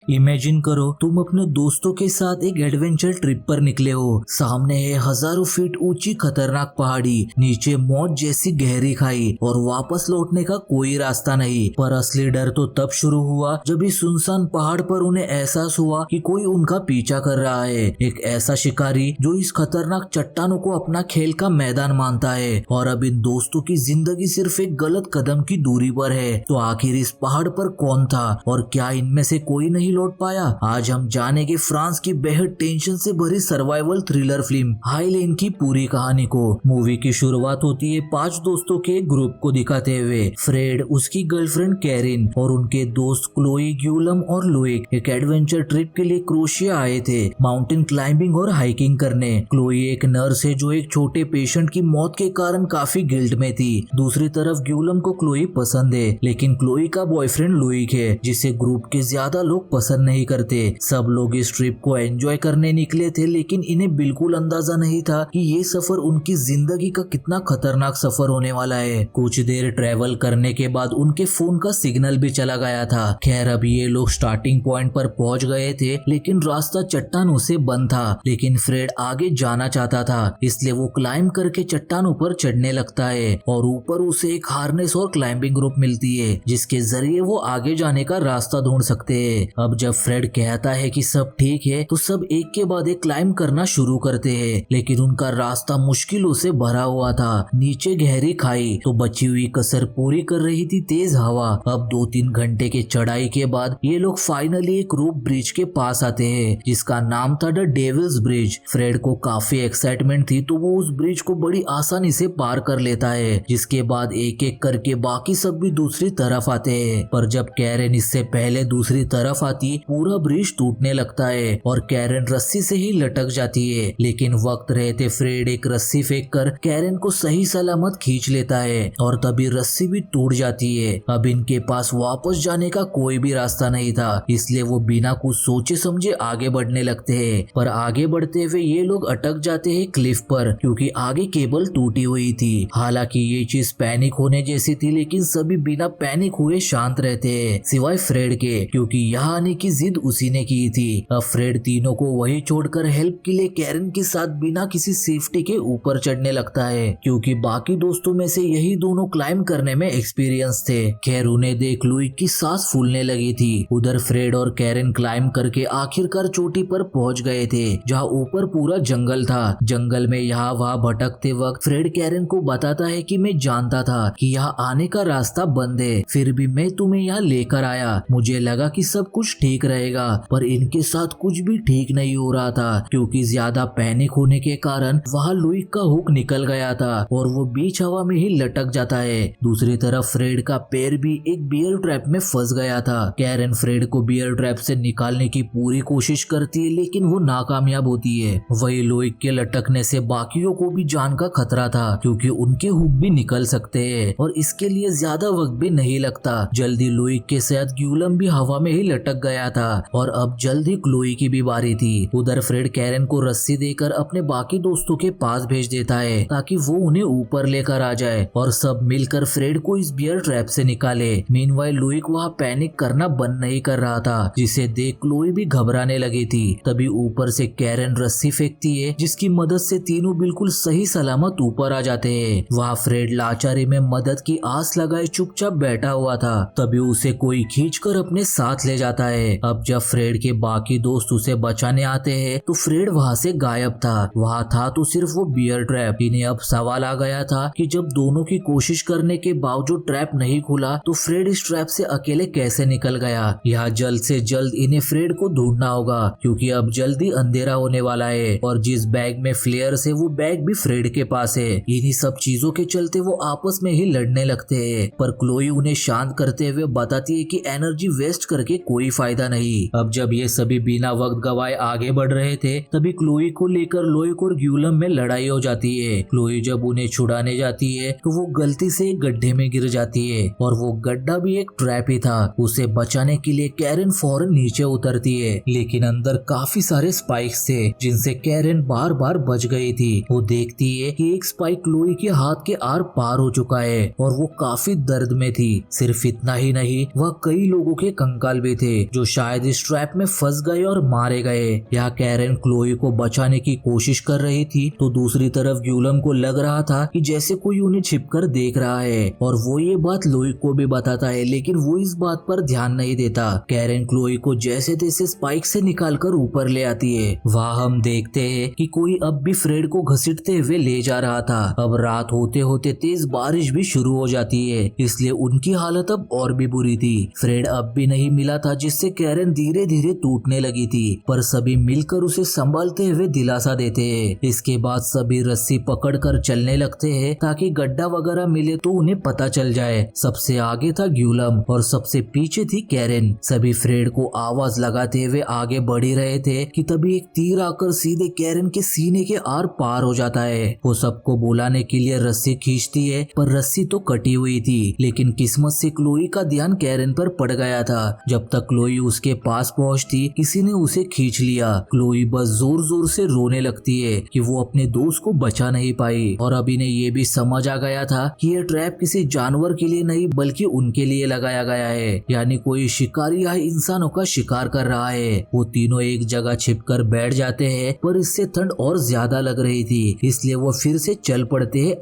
Imagine करो तुम अपने दोस्तों के साथ एक एडवेंचर ट्रिप पर निकले हो। सामने है हजारों फीट ऊंची खतरनाक पहाड़ी, नीचे मौत जैसी गहरी खाई और वापस लौटने का कोई रास्ता नहीं। पर असली डर तो तब शुरू हुआ जब इस सुनसान पहाड़ पर उन्हें एहसास हुआ कि कोई उनका पीछा कर रहा है। एक ऐसा शिकारी जो इस खतरनाक चट्टानों को अपना खेल का मैदान मानता है। और अब इन दोस्तों की जिंदगी सिर्फ एक गलत कदम की दूरी पर है। तो आखिर इस पहाड़ पर कौन था और क्या इनमें से कोई नहीं लौट पाया? आज हम जानेंगे फ्रांस की बेहद टेंशन से भरी सर्वाइवल थ्रिलर फिल्म हाई लेन की पूरी कहानी को। मूवी की शुरुआत होती है 5 दोस्तों के एक ग्रुप को दिखाते हुए। फ्रेड, उसकी गर्लफ्रेंड कैरिन और उनके दोस्त क्लोई, ग्यूलम और लुइक एक एडवेंचर ट्रिप के लिए क्रोशिया आए थे, माउंटेन क्लाइंबिंग और हाइकिंग करने। क्लोई एक नर्स है जो एक छोटे पेशेंट की मौत के कारण काफी गिल्ट में थी। दूसरी तरफ ग्यूलम को क्लोई पसंद है, लेकिन क्लोई का बॉयफ्रेंड लुइक है जिसे ग्रुप के ज्यादा लोग पसंद नहीं करते। सब लोग इस ट्रिप को एंजॉय करने निकले थे, लेकिन इन्हें बिल्कुल अंदाजा नहीं था कि ये सफर उनकी जिंदगी का कितना खतरनाक सफर होने वाला है। कुछ देर ट्रेवल करने के बाद उनके फोन का सिग्नल भी चला गया था। खैर, अभी ये लोग स्टार्टिंग पॉइंट पर पहुंच गए थे, लेकिन रास्ता चट्टानों से बंद था। लेकिन फ्रेड आगे जाना चाहता था, इसलिए वो क्लाइंब करके चट्टानों पर चढ़ने लगता है और ऊपर उसे एक हार्नेस और क्लाइंबिंग रोप मिलती है जिसके जरिए वो आगे जाने का रास्ता ढूंढ सकते हैं। अब जब फ्रेड कहता है कि सब ठीक है, तो सब एक के बाद एक क्लाइंब करना शुरू करते हैं, लेकिन उनका रास्ता मुश्किलों से भरा हुआ था। नीचे गहरी खाई तो बची हुई कसर पूरी कर रही थी तेज हवा। अब 2-3 घंटे के चढ़ाई के बाद ये लोग फाइनली एक रोप ब्रिज के पास आते हैं जिसका नाम था द डेविल्स ब्रिज। फ्रेड को काफी एक्साइटमेंट थी तो वो उस ब्रिज को बड़ी आसानी से पार कर लेता है, जिसके बाद एक एक करके बाकी सब भी दूसरी तरफ आते हैं। पर जब कैरेन इससे पहले दूसरी तरफ आती, पूरा ब्रिज टूटने लगता है और कैरेन रस्सी से ही लटक जाती है। लेकिन वक्त रहते फ्रेड एक रस्सी फेंककर कैरेन को सही सलामत खींच लेता है और तभी रस्सी भी टूट जाती है। अब इनके पास वापस जाने का कोई भी रास्ता नहीं था, इसलिए वो बिना कुछ सोचे समझे आगे बढ़ने लगते हैं। पर आगे बढ़ते हुए ये लोग अटक जाते हैं क्लिफ पर, क्योंकि आगे केबल टूटी हुई थी। हालांकि ये चीज पैनिक होने जैसी थी, लेकिन सभी बिना पैनिक हुए शांत रहते हैं सिवाय फ्रेड के, क्योंकि यहाँ आने की जिद उसी ने की थी। अब फ्रेड तीनों को वही छोड़कर हेल्प के लिए कैरेन के साथ बिना किसी सेफ्टी के ऊपर चढ़ने लगता है, क्योंकि बाकी दोस्तों में से यही दोनों क्लाइंब करने में एक्सपीरियंस थे। खैर, उन्हें देख लुइक की सांस फूलने लगी थी। उधर फ्रेड और कैरेन क्लाइंब करके आखिरकार चोटी पर पहुंच गए थे, जहाँ ऊपर पूरा जंगल था। जंगल में यहाँ वहाँ भटकते वक्त फ्रेड कैरेन को बताता है कि मैं जानता था कि यहाँ आने का रास्ता बंद है, फिर भी मैं तुम्हें यहाँ लेकर आया। मुझे लगा कि सब कुछ ठीक रहेगा, पर इनके साथ कुछ भी ठीक नहीं हो रहा था, क्योंकि ज्यादा पैनिक होने के कारण वहाँ लुइक का हुक निकल गया था और वो बीच हवा में ही लटक जाता है। दूसरी तरफ फ्रेड का पैर भी एक बियर ट्रैप में फंस गया था। कैरेन फ्रेड को बियर ट्रैप से निकालने की पूरी कोशिश करती है, लेकिन वो नाकामयाब होती है। वही लुइक के लटकने से बाकियों को भी जान का खतरा था, क्योंकि उनके हुक भी निकल सकते हैं और इसके लिए ज्यादा वक्त भी नहीं लगता। जल्दी लुइक के साथ ग्यूलम भी हवा में ही लटक गया था और अब जल्द ही क्लोई की भी बारी थी। उधर फ्रेड कैरेन को रस्सी देकर अपने बाकी दोस्तों के पास भेज देता है ताकि वो उन्हें ऊपर लेकर आ जाए और सब मिलकर फ्रेड को इस बियर ट्रैप से निकाले। मीनवाइल लुइक वहाँ पैनिक करना बंद नहीं कर रहा था, जिसे देख क्लोई भी घबराने लगी थी। तभी ऊपर से कैरेन रस्सी फेंकती है, जिसकी मदद से तीनों बिल्कुल सही सलामत ऊपर आ जाते हैं। वहाँ फ्रेड लाचारी में मदद की आस लगाए चुपचाप बैठा हुआ था, तभी उसे कोई खींचकर अपने साथ ले जाता है। अब जब फ्रेड के बाकी दोस्त उसे बचाने आते हैं तो फ्रेड वहाँ से गायब था। वहाँ था तो सिर्फ वो बियर ट्रैप। इन्हें अब सवाल आ गया था कि जब दोनों की कोशिश करने के बावजूद ट्रैप नहीं खुला तो फ्रेड इस ट्रैप से अकेले कैसे निकल गया। यहाँ जल्द से जल्द इन्हें फ्रेड को ढूंढना होगा, क्योंकि अब जल्दी अंधेरा होने वाला है और जिस बैग में फ्लेयर्स है वो बैग भी फ्रेड के पास है। इन्हीं सब चीजों के चलते वो आपस में ही लड़ने लगते हैं, पर क्लोई उन्हें शांत करते हुए बताती है कि एनर्जी वेस्ट करके कोई फायदा नहीं। अब जब ये सभी बिना वक्त गवाए आगे बढ़ रहे थे, तभी क्लोई को लेकर लुइक और ग्यूलम में लड़ाई हो जाती है। क्लोई जब उन्हें छुड़ाने जाती है तो वो गलती से एक गड्ढे में गिर जाती है और वो गड्ढा भी एक ट्रैप ही था। उसे बचाने के लिए कैरेन फौरन नीचे उतरती है, लेकिन अंदर काफी सारे स्पाइक्स थे जिनसे कैरेन बार बार बच गई थी। वो देखती है कि एक स्पाइक क्लोई के हाथ के आर पार हो चुका है और वो काफी दर्द में थी। सिर्फ इतना ही नहीं, वह कई लोगों के कंकाल भी थे जो शायद इस ट्रैप में फंस गए और मारे गए। यहाँ कैरन क्लोई को बचाने की कोशिश कर रही थी तो दूसरी तरफ ग्यूलम को लग रहा था कि जैसे कोई उन्हें छिपकर देख रहा है और वो ये बात लोई को भी बताता है, लेकिन वो इस बात पर ध्यान नहीं देता। कैरन क्लोई को जैसे तैसे स्पाइक से निकालकर ऊपर ले आती है। वहाँ हम देखते हैं कि कोई अब भी फ्रेड को घसीटते हुए ले जा रहा था। अब रात होते होते तेज बारिश भी शुरू हो जाती है, इसलिए उनकी हालत अब और भी बुरी थी। फ्रेड अब भी नहीं मिला था, जिससे कैरन धीरे धीरे टूटने लगी थी, पर सभी मिलकर उसे संभालते हुए दिलासा देते हैं। इसके बाद सभी रस्सी पकड़कर चलने लगते हैं ताकि गड्ढा वगैरह मिले तो उन्हें पता चल जाए। सबसे आगे था ग्यूलम और सबसे पीछे थी कैरन। सभी फ्रेड को आवाज लगाते हुए आगे बढ़ ही रहे थे कि तभी एक तीर आकर सीधे कैरन के सीने के आर पार हो जाता है। वो सबको बुलाने के लिए रस्सी खींचती है, पर रस्सी तो कटी हुई थी, लेकिन किस्मत से क्लोई का ध्यान कैरन पर पड़ गया था। जब तक क्लोई उसके पास पहुंचती, किसी ने उसे खींच लिया। क्लोई बस जोर जोर से रोने लगती है कि वो अपने दोस्त को बचा नहीं पाई और अभी ने ये भी समझ आ गया था कि ये ट्रैप किसी जानवर के लिए नहीं बल्कि उनके लिए लगाया गया है, यानी कोई शिकारी या इंसानों का शिकार कर रहा है। वो तीनों एक जगह छिपकर बैठ जाते हैं, पर इससे ठंड और ज्यादा लग रही थी, इसलिए वो फिर से चल पड़ते हैं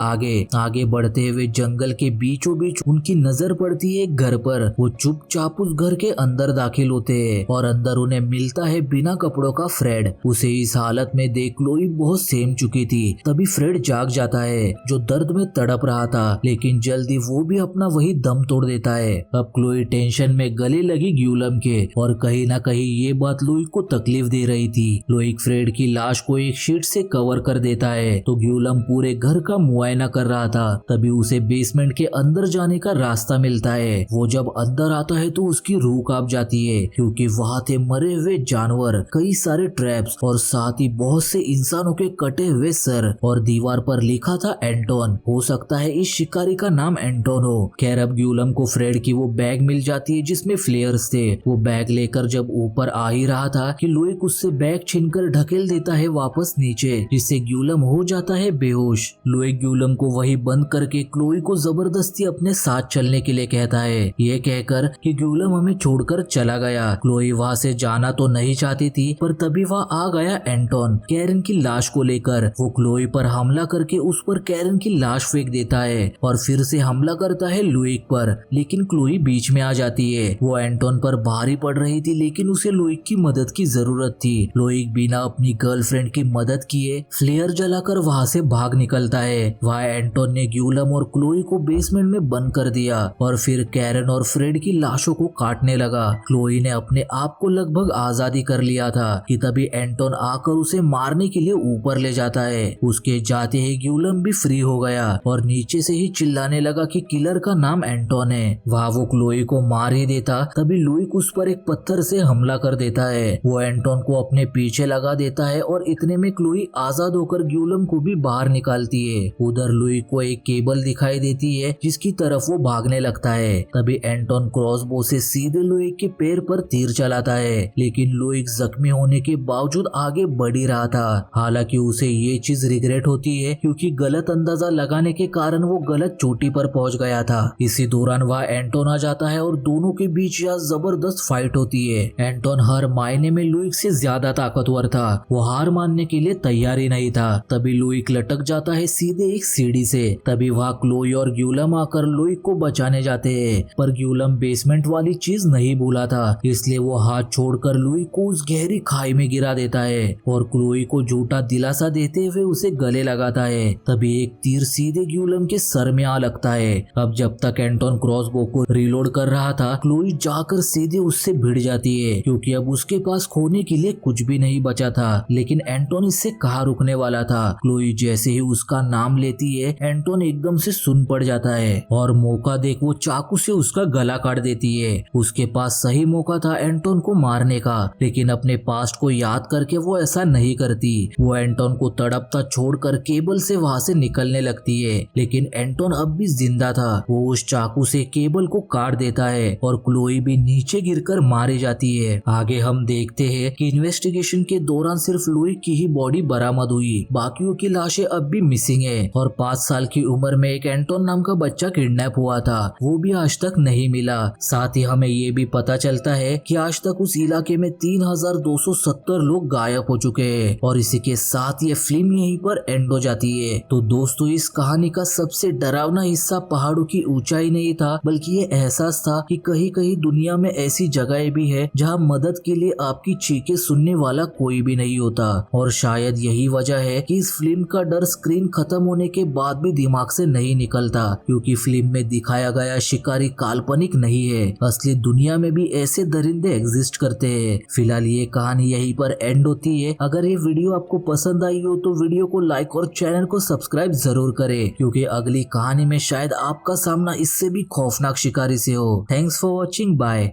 आगे बढ़ते हुए जंगल के बीचों बीच उनकी नजर पड़ती है एक घर पर। वो चुपचाप उस घर के अंदर दाखिल होते हैं और अंदर उन्हें मिलता है बिना कपड़ों का फ्रेड। उसे इस हालत में देख क्लोई बहुत सेम चुकी थी। तभी फ्रेड जाग जाता है, जो दर्द में तड़प रहा था, लेकिन जल्दी वो भी अपना वही दम तोड़ देता है। अब क्लोई टेंशन में गले लगी ग्यूलम के और कहीं ना कहीं ये बात लुई को तकलीफ दे रही थी। लुई फ्रेड की लाश को एक शीट से कवर कर देता है तो ग्यूलम पूरे घर का मुआयना कर रहा था। तभी उसे बेसमेंट के अंदर जाने का रास्ता मिलता है। वो जब अंदर आता है तो उसकी रूह कांप जाती है, क्योंकि वहाँ थे मरे हुए जानवर, कई सारे ट्रैप्स और साथ ही बहुत से इंसानों के कटे हुए सर, और दीवार पर लिखा था एंटोन। हो सकता है इस शिकारी का नाम एंटोन हो। खैर अब ग्यूलम को फ्रेड की वो बैग मिल जाती है जिसमें फ्लेयर्स थे। वो बैग लेकर जब ऊपर आ ही रहा था कि लुई उससे बैग छीनकर ढकेल देता है वापस नीचे, जिससे ग्यूलम हो जाता है बेहोश। लुई ग्यूलम को वही बंद करके क्लोई को जबरदस्ती अपने साथ चलने के लिए कहता है, ये कहकर कि ग्यूलम हमें छोड़कर चला गया। क्लोई वहाँ से जाना तो नहीं चाहती थी, पर तभी वहाँ आ गया एंटोन कैरन की लाश को लेकर। वो क्लोई पर हमला करके उस पर कैरन की लाश फेंक देता है और फिर से हमला करता है लुइक पर, लेकिन क्लोई बीच में आ जाती है। वो एंटोन पर भारी पड़ रही थी, लेकिन उसे लुइक की मदद की जरूरत थी। लुइक बिना अपनी गर्लफ्रेंड की मदद किए फ्लेयर जलाकर वहाँ से भाग निकलता है। वहाँ एंटोन ने ग्यूलम और क्लोई को बेसमेंट में बंद कर दिया और फिर कैरन और फ्रेड की लाशों को काटने लगा। क्लोई ने अपने आप को लगभग आजादी कर लिया था कि तभी एंटोन आकर उसे मारने के लिए ऊपर ले जाता है। उसके जाते ही ग्यूलम भी फ्री हो गया और नीचे से ही चिल्लाने लगा कि किलर का नाम एंटोन है। वहाँ वो क्लोई को मार ही देता, तभी लुइक उस पर एक पत्थर से हमला कर देता है। वो एंटोन को अपने पीछे लगा देता है और इतने में क्लोई आजाद होकर ग्यूलम को भी बाहर निकालती है। उधर लुइक को एक केबल दिखाई देती है जिसकी तरफ वो भागने लगता है। तभी एंटोन क्रॉसबो से सीधे लुइक के पैर पर तीर चलाता है, लेकिन लुइक जख्मी होने के बावजूद आगे बढ़ ही रहा था। हालांकि उसे ये चीज रिग्रेट होती है, क्योंकि गलत अंदाजा लगाने के कारण वो गलत चोटी पर पहुंच गया था। इसी दौरान वह एंटोन आ जाता है और दोनों के बीच यह जबरदस्त फाइट होती है। एंटोन हर मायने में लुइक से ज्यादा ताकतवर था। वो हार मानने के लिए तैयार ही नहीं था। तभी लुइक लटक जाता है सीधे एक सीढ़ी से। तभी वहाँ क्लोई और ग्यूलम आकर लुइक को बचाने जाते हैं, पर ग्यूलम बेसमेंट वाली चीज नहीं भूला था, इसलिए वो हाथ छोड़कर लुइक को उस गहरी खाई में गिरा देता है और क्लोई को झूठा दिलासा देते हुए उसे गले लगाता है। तभी एक तीर सीधे ग्यूलम के सर में आ लगता है। अब जब तक एंटोन क्रॉसबो को रिलोड कर रहा था, क्लोई जाकर सीधे उससे भिड़ जाती है, क्योंकि अब उसके पास खोने के लिए कुछ भी नहीं बचा था। लेकिन एंटोन इससे कहाँ रुकने वाला था। क्लोई जैसे ही उसका नाम लेती है, एंटोन एकदम से सुन पड़ जाता है और मौका देख वो चाकू से उसका गला काट देती है। उसके पास सही मौका था एंटोन को मारने का, लेकिन अपने पास्ट को याद करके वो ऐसा नहीं करती। वो एंटोन को तड़पता छोड़कर केबल से वहाँ से निकलने लगती है, लेकिन एंटोन अब भी जिंदा था। वो उस चाकू से केबल को काट देता है और क्लोई भी नीचे गिरकर मारी जाती है। आगे हम देखते हैं कि इन्वेस्टिगेशन के दौरान सिर्फ लुई की ही बॉडी बरामद हुई, बाकियों की लाशें अब भी मिसिंग है और 5 साल की उम्र में एक एंटोन नाम का बच्चा किडनैप हुआ था, वो भी आज तक नहीं मिला। साथ ही हमें ये भी पता चलता चलता है कि आज तक उस इलाके में 3270 लोग गायब हो चुके हैं और इसी के साथ ये फिल्म यहीं पर एंड हो जाती है। तो दोस्तों इस कहानी का सबसे डरावना हिस्सा पहाड़ों की ऊंचाई नहीं था, बल्कि ये एहसास था कि कहीं कहीं दुनिया में ऐसी जगहें भी है जहां मदद के लिए आपकी चीखें सुनने वाला कोई भी नहीं होता। और शायद यही वजह है कि इस फिल्म का डर स्क्रीन खत्म होने के बाद भी दिमाग से नहीं निकलता, क्योंकि फिल्म में दिखाया गया शिकारी काल्पनिक नहीं है, असली दुनिया में भी ऐसे दरिंदे एग्जिस्ट करते हैं। फिलहाल ये कहानी यहीं पर एंड होती है। अगर ये वीडियो आपको पसंद आई हो तो वीडियो को लाइक और चैनल को सब्सक्राइब जरूर करें, क्योंकि अगली कहानी में शायद आपका सामना इससे भी खौफनाक शिकारी से हो। Thanks for watching, bye.